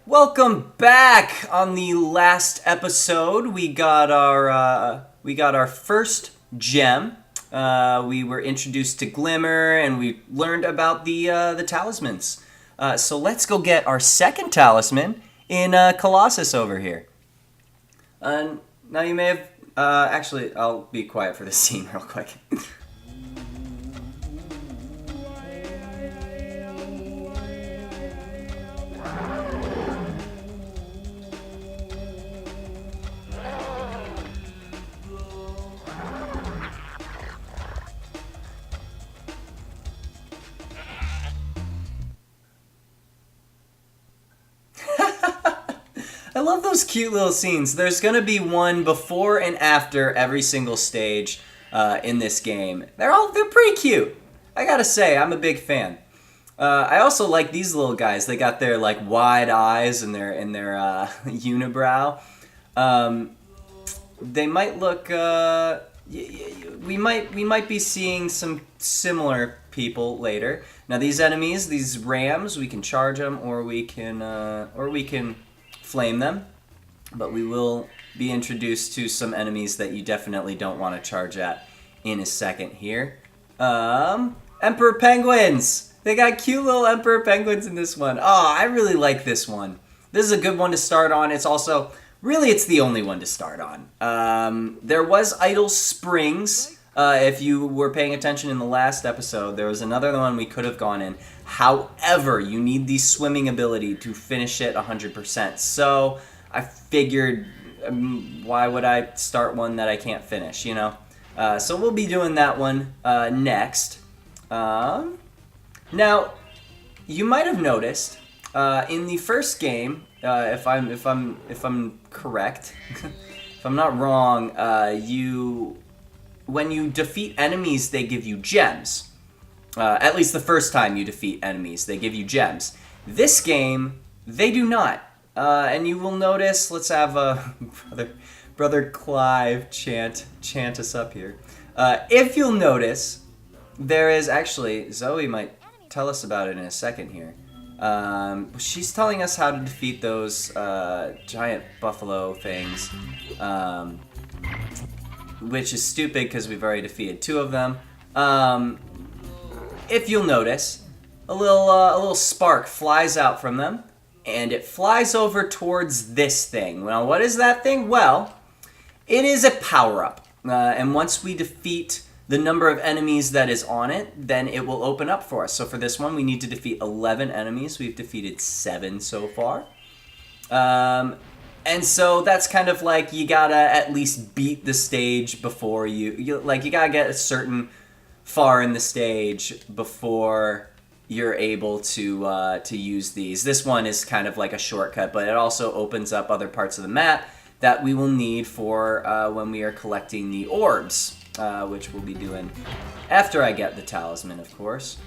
Welcome back. On the last episode, we got our first gem. We were introduced to Glimmer, and we learned about the talismans. So let's go get our second talisman in Colossus over here. Now you may have actually, I'll be quiet for this scene real quick. I love those cute little scenes. There's going to be one before and after every single stage in this game. They're pretty cute. I gotta say, I'm a big fan. I also like these little guys. They got their like wide eyes and their unibrow. They might look. We might be seeing some similar people later. Now these enemies, these rams, we can charge them or we can flame them, but we will be introduced to some enemies that you definitely don't want to charge at in a second here. Emperor penguins! They got cute little emperor penguins in this one. Oh, I really like this one. This is a good one to start on. It's also, really it's the only one to start on. There was Idle Springs. If you were paying attention in the last episode, there was another one we could have gone in. However, you need the swimming ability to finish it 100%. So I figured, why would I start one that I can't finish, you know? So we'll be doing that one next. Now, you might have noticed in the first game, if I'm correct, if I'm not wrong, when you defeat enemies, they give you gems. At least the first time you defeat enemies, they give you gems. This game, they do not. And you will notice, let's have Brother Clive chant us up here. If you'll notice, there is actually, Zoe might tell us about it in a second here. She's telling us how to defeat those giant buffalo things. Which is stupid because we've already defeated two of them. If you'll notice, a little spark flies out from them, and it flies over towards this thing. Now, what is that thing? Well, it is a power-up, and once we defeat the number of enemies that is on it, then it will open up for us. So for this one, we need to defeat 11 enemies. We've defeated 7 so far. And so that's kind of like you gotta at least beat the stage before you gotta get a certain far in the stage before you're able to use these. This one is kind of like a shortcut, but it also opens up other parts of the map that we will need for when we are collecting the orbs, which we'll be doing after I get the talisman, of course.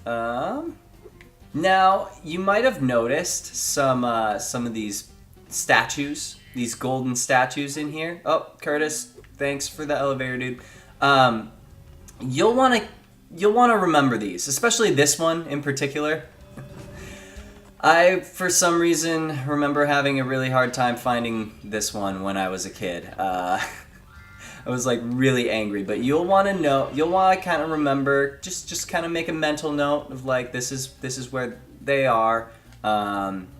Now you might have noticed some of these statues, these golden statues in here. Oh, Curtis, thanks for the elevator, dude. You'll want to remember these, especially this one in particular. I, for some reason, remember having a really hard time finding this one when I was a kid. I was like really angry, but you'll want to know, you'll want to kind of remember, just kind of make a mental note of like this is where they are.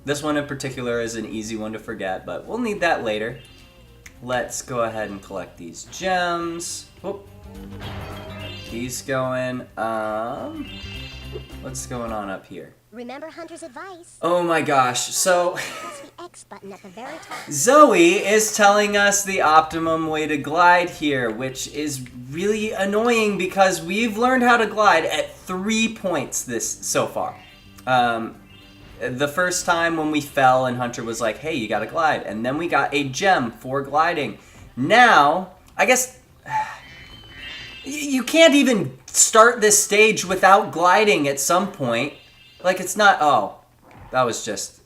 This one in particular is an easy one to forget, but we'll need that later. Let's go ahead and collect these gems. Whoop. These going. What's going on up here? Remember Hunter's advice. Oh my gosh, so Press the X button at the very top. Zoe is telling us the optimum way to glide here, which is really annoying because we've learned how to glide at 3 points so far. The first time when we fell and Hunter was like, hey, you gotta glide. And then we got a gem for gliding. Now, I guess you can't even start this stage without gliding at some point. Like, it's not, oh, that was just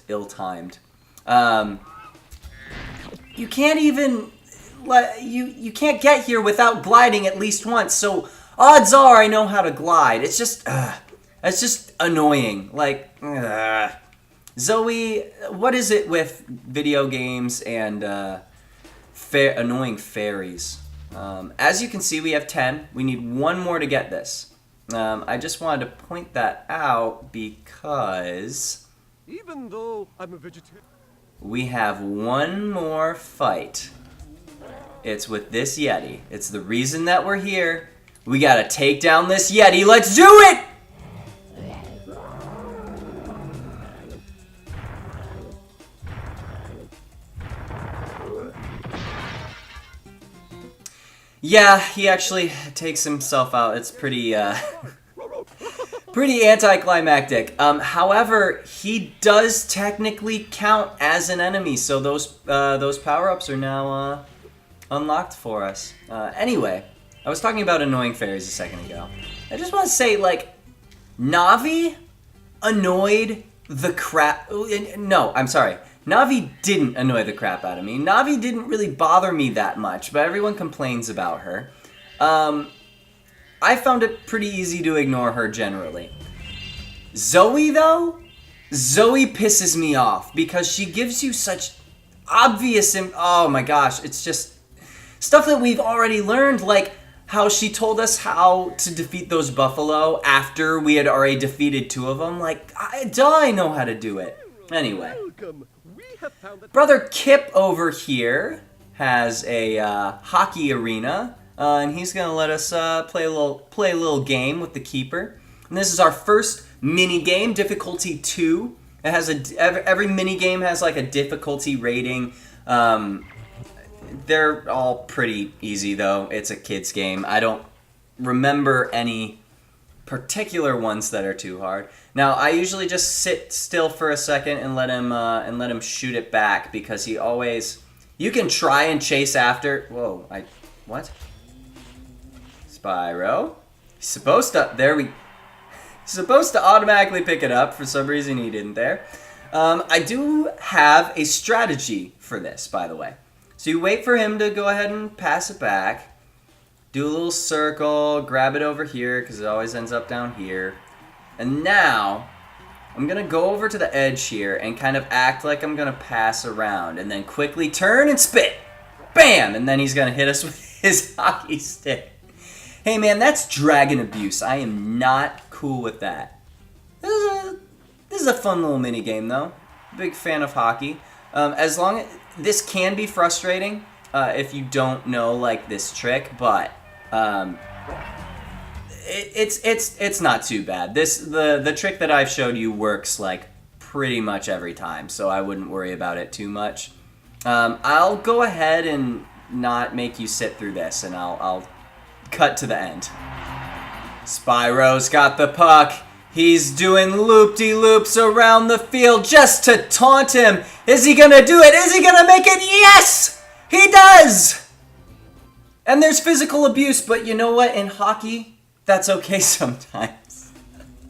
ill-timed. You can't even, you can't get here without gliding at least once. So odds are I know how to glide. It's just annoying. Like, Zoe, what is it with video games and annoying fairies? As you can see, we have 10. We need one more to get this. I just wanted to point that out because Even though I'm a vegetarian. we have one more fight. It's with this Yeti. It's the reason that we're here. We gotta take down this Yeti. Let's do it! Yeah, he actually takes himself out. It's pretty, pretty anticlimactic. However, he does technically count as an enemy, so those power-ups are now unlocked for us. Anyway, I was talking about annoying fairies a second ago. I just want to say, like, Navi annoyed the crap. No, I'm sorry. Navi didn't annoy the crap out of me. Navi didn't really bother me that much, but everyone complains about her. I found it pretty easy to ignore her generally. Zoe, though? Zoe pisses me off because she gives you such obvious... Oh my gosh, it's just stuff that we've already learned, like how she told us how to defeat those buffalo after we had already defeated 2 of them. Like, I know how to do it. Anyway. Welcome. We have found that Brother Kip over here has a hockey arena, and he's gonna let us play a little game with the keeper. And this is our first mini game, difficulty 2. It has every mini game has like a difficulty rating. They're all pretty easy though. It's a kids game. I don't remember any particular ones that are too hard. Now, I usually just sit still for a second and let him shoot it back because he always. You can try and chase after. Whoa! What? Spyro. He's supposed to. He's supposed to automatically pick it up. For some reason, he didn't there. I do have a strategy for this, by the way. So you wait for him to go ahead and pass it back. Do a little circle, grab it over here, because it always ends up down here. And now, I'm going to go over to the edge here and kind of act like I'm going to pass around. And then quickly turn and spit. Bam! And then he's going to hit us with his hockey stick. Hey man, that's dragon abuse. I am not cool with that. This is a fun little mini game though. Big fan of hockey. As long as this can be frustrating if you don't know like this trick, but it's not too bad. The trick that I've showed you works like pretty much every time, so I wouldn't worry about it too much. I'll go ahead and not make you sit through this, and I'll cut to the end. Spyro's got the puck. He's doing loop-de-loops around the field just to taunt him. Is he gonna do it? Is he gonna make it? Yes! He does! And there's physical abuse, but you know what? In hockey, that's okay sometimes.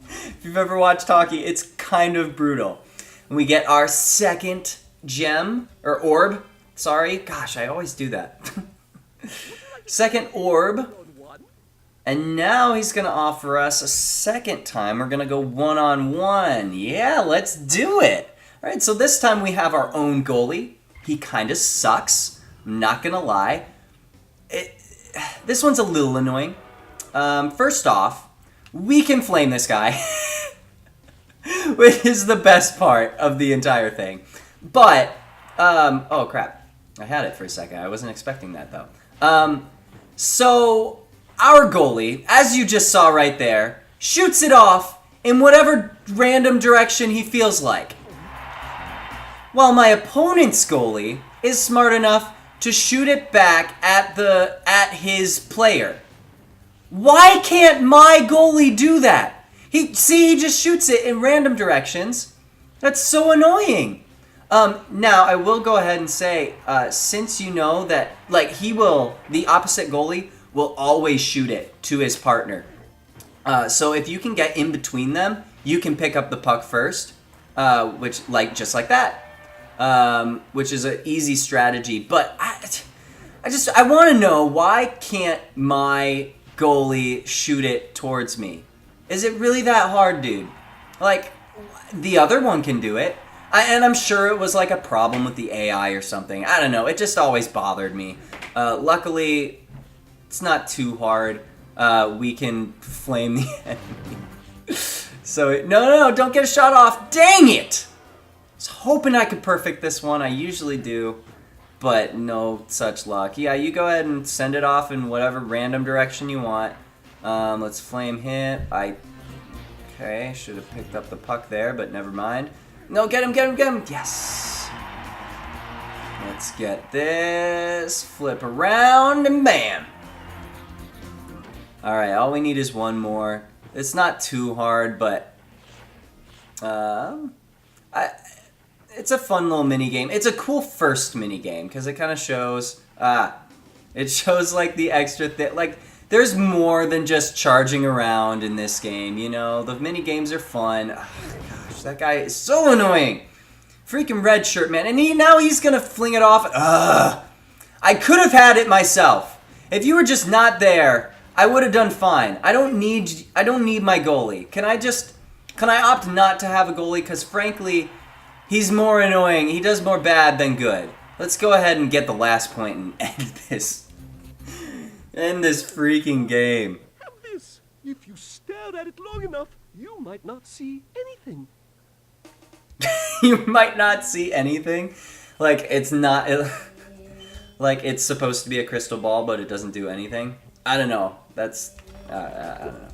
If you've ever watched hockey, it's kind of brutal. We get our second gem, or orb. Sorry. Gosh, I always do that. Second orb. And now he's going to offer us a second time. We're going to go one-on-one. Yeah, let's do it. All right, so this time we have our own goalie. He kind of sucks. I'm not going to lie. This one's a little annoying. First off, we can flame this guy, which is the best part of the entire thing. But, oh crap. I had it for a second. I wasn't expecting that, though. So, our goalie, as you just saw right there, shoots it off in whatever random direction he feels like. While my opponent's goalie is smart enough to shoot it back at his player. Why can't my goalie do that? He just shoots it in random directions. That's so annoying. Now, I will go ahead and say, since you know that, like, the opposite goalie will always shoot it to his partner. So if you can get in between them, you can pick up the puck first, just like that, which is an easy strategy. But I want to know, why can't my goalie shoot it towards me? Is it really that hard, dude? Like, the other one can do it. And I'm sure it was like a problem with the AI or something. I don't know. It just always bothered me. Luckily, it's not too hard. We can flame the enemy. So, no, don't get a shot off. Dang it! I was hoping I could perfect this one. I usually do. But no such luck. Yeah, you go ahead and send it off in whatever random direction you want. Let's flame hit. Okay, should have picked up the puck there, but never mind. No, get him! Yes! Let's get this. Flip around, and bam! Alright, all we need is one more. It's not too hard, but... it's a fun little mini game. It's a cool first mini game because it kind of shows. It shows like the extra thing. Like there's more than just charging around in this game. You know, the mini games are fun. Oh, gosh, that guy is so annoying. Freaking red shirt man, and now he's gonna fling it off. I could have had it myself. If you were just not there, I would have done fine. I don't need my goalie. Can I opt not to have a goalie? Because frankly. He's more annoying. He does more bad than good. Let's go ahead and get the last point and end this. End this freaking game. Have this. If you stared at it long enough, you might not see anything. You might not see anything. Like it's not. Like it's supposed to be a crystal ball, but it doesn't do anything. I don't know. That's. I don't know.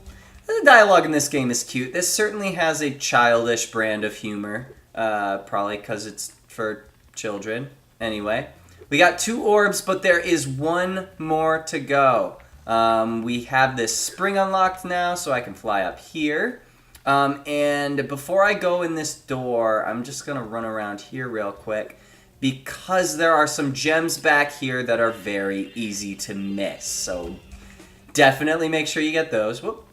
The dialogue in this game is cute. This certainly has a childish brand of humor. Probably because it's for children. Anyway, we got 2 orbs, but there is one more to go. We have this spring unlocked now, so I can fly up here. And before I go in this door, I'm just going to run around here real quick because there are some gems back here that are very easy to miss. So definitely make sure you get those. Whoop.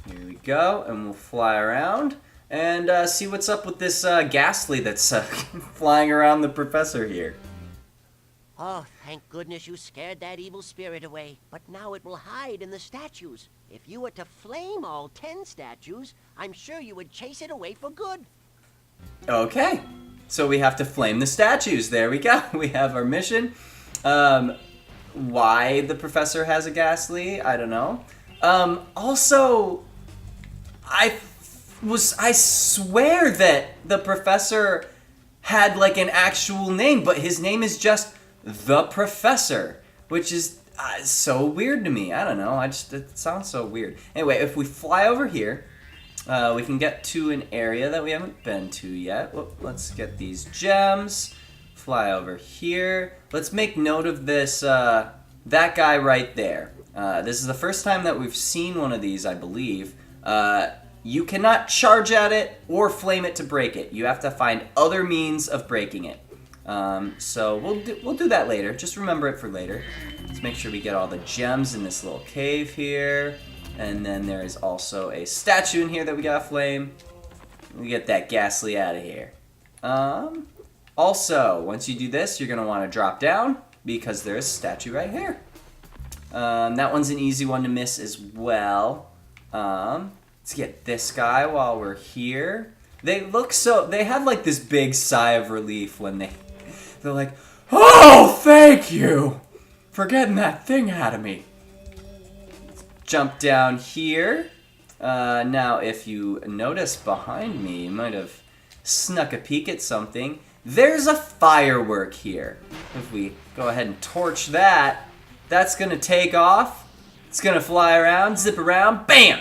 Here we go, and we'll fly around. And see what's up with this Ghastly that's flying around the professor here. Oh, thank goodness you scared that evil spirit away. But now it will hide in the statues. If you were to flame all 10 statues, I'm sure you would chase it away for good. Okay, so we have to flame the statues. There we go. We have our mission. Why the professor has a Ghastly, I don't know. Also, I swear that the professor had like an actual name, but his name is just the Professor, which is so weird to me. I don't know. It sounds so weird. Anyway, if we fly over here, we can get to an area that we haven't been to yet. Whoop, let's get these gems. Fly over here. Let's make note of this. That guy right there. This is the first time that we've seen one of these, I believe. You cannot charge at it or flame it to break it. You have to find other means of breaking it. So we'll do that later. Just remember it for later. Let's make sure we get all the gems in this little cave here. And then there is also a statue in here that we gotta flame. We get that Ghastly out of here. Also, once you do this, you're gonna want to drop down because there's a statue right here. That one's an easy one to miss as well. Let's get this guy while we're here. They have like this big sigh of relief when they're like, oh, thank you for getting that thing out of me. Jump down here. Now, if you notice behind me, you might have snuck a peek at something. There's a firework here. If we go ahead and torch that, that's going to take off. It's going to fly around, zip around, bam!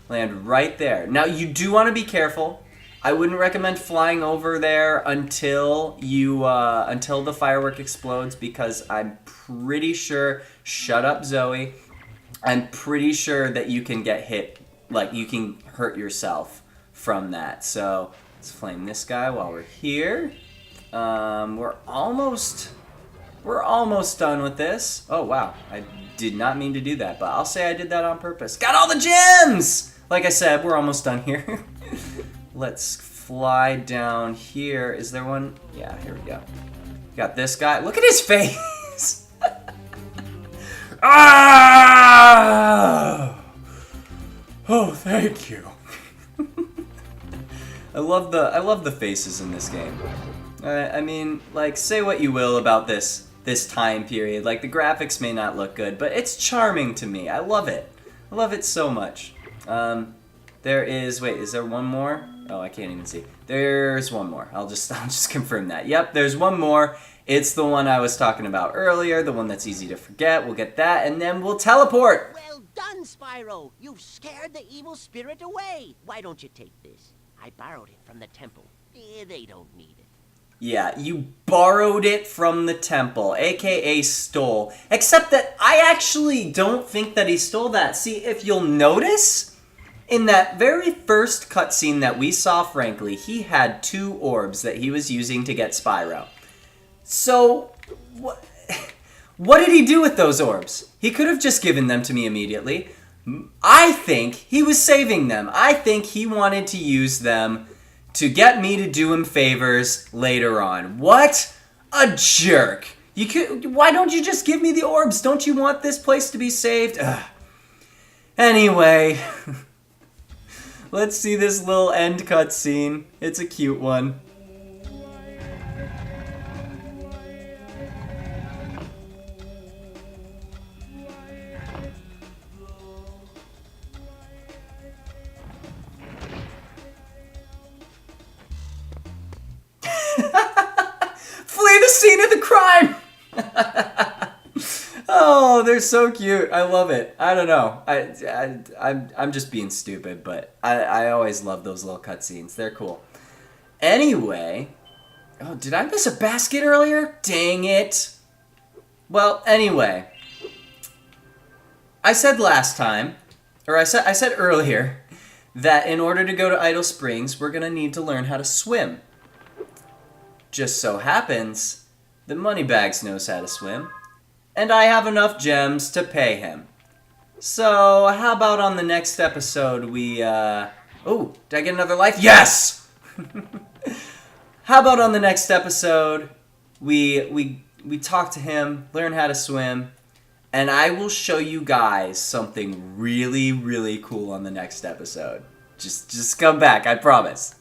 Land right there. Now, you do want to be careful. I wouldn't recommend flying over there until the firework explodes because I'm pretty sure, shut up Zoe, I'm pretty sure that you can get hit, like you can hurt yourself from that. So let's flame this guy while we're here. We're almost done with this. Oh wow, I did not mean to do that, but I'll say I did that on purpose. Got all the gems! Like I said, we're almost done here. Let's fly down here. Is there one? Yeah, here we go. Got this guy. Look at his face! Ah! Oh, thank you. I love the faces in this game. I mean, like, say what you will about this time period. Like, the graphics may not look good, but it's charming to me. I love it. I love it so much. There is, wait, is there one more? Oh, I can't even see. There's one more. I'll just confirm that. Yep, there's one more. It's the one I was talking about earlier, the one that's easy to forget. We'll get that, and then we'll teleport. Well done, Spyro. You've scared the evil spirit away. Why don't you take this? I borrowed it from the temple. They don't need it. Yeah, you borrowed it from the temple, aka stole. Except that I actually don't think that he stole that. See, if you'll notice, in that very first cutscene that we saw, frankly, he had 2 orbs that he was using to get Spyro. So, what did he do with those orbs? He could have just given them to me immediately. I think he was saving them. I think he wanted to use them to get me to do him favors later on. What a jerk. Why don't you just give me the orbs? Don't you want this place to be saved? Ugh. Anyway, let's see this little end cutscene. It's a cute one. Flee the scene of the crime! Oh, they're so cute. I love it. I don't know. I'm just being stupid, but I always love those little cutscenes. They're cool. Anyway, oh, did I miss a basket earlier? Dang it. Well, anyway, I said last time, or I said earlier, that in order to go to Idle Springs, we're gonna need to learn how to swim. Just so happens that Moneybags knows how to swim, and I have enough gems to pay him. So, how about on the next episode we, oh, did I get another life? Yes! How about on the next episode we talk to him, learn how to swim, and I will show you guys something really, really cool on the next episode. Just come back, I promise.